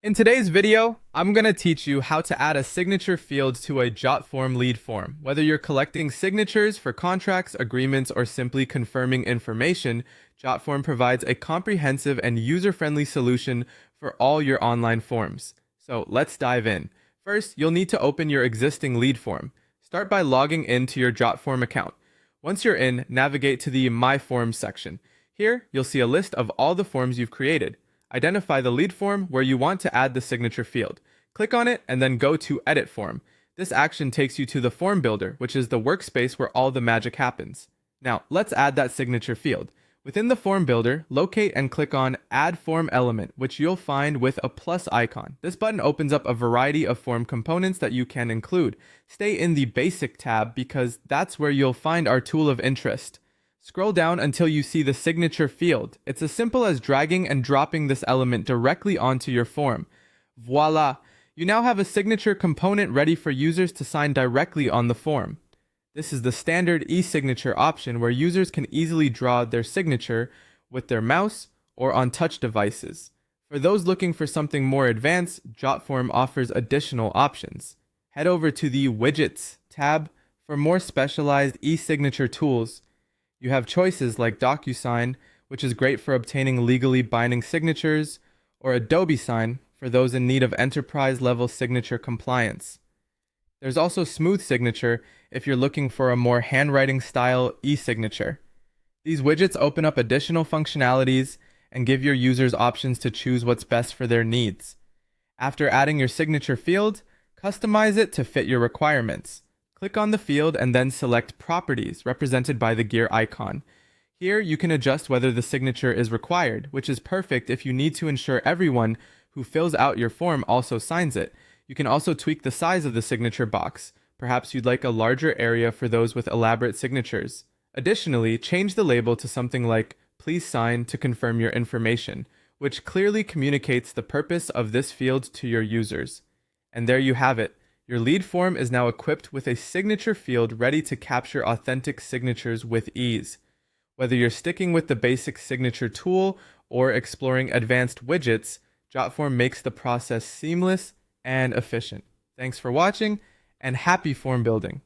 In today's video, I'm going to teach you how to add a signature field to a Jotform lead form. Whether you're collecting signatures for contracts, agreements, or simply confirming information, Jotform provides a comprehensive and user-friendly solution for all your online forms. So let's dive in. First, you'll need to open your existing lead form. Start by logging into your Jotform account. Once you're in, navigate to the My Forms section. Here, you'll see a list of all the forms you've created. Identify the lead form where you want to add the signature field. Click on it and then go to Edit Form. This action takes you to the form builder, which is the workspace where all the magic happens. Now, let's add that signature field. Within the form builder, locate and click on Add Form Element, which you'll find with a plus icon. This button opens up a variety of form components that you can include. Stay in the Basic tab because that's where you'll find our tool of interest. Scroll down until you see the signature field. It's as simple as dragging and dropping this element directly onto your form. Voila! You now have a signature component ready for users to sign directly on the form. This is the standard e-signature option where users can easily draw their signature with their mouse or on touch devices. For those looking for something more advanced, Jotform offers additional options. Head over to the Widgets tab for more specialized e-signature tools. You have choices like DocuSign, which is great for obtaining legally binding signatures, or Adobe Sign for those in need of enterprise-level signature compliance. There's also Smooth Signature if you're looking for a more handwriting-style e-signature. These widgets open up additional functionalities and give your users options to choose what's best for their needs. After adding your signature field, customize it to fit your requirements. Click on the field and then select Properties, represented by the gear icon. Here, you can adjust whether the signature is required, which is perfect if you need to ensure everyone who fills out your form also signs it. You can also tweak the size of the signature box. Perhaps you'd like a larger area for those with elaborate signatures. Additionally, change the label to something like "Please sign to confirm your information," which clearly communicates the purpose of this field to your users. And there you have it. Your lead form is now equipped with a signature field ready to capture authentic signatures with ease. Whether you're sticking with the basic signature tool or exploring advanced widgets, Jotform makes the process seamless and efficient. Thanks for watching, and happy form building!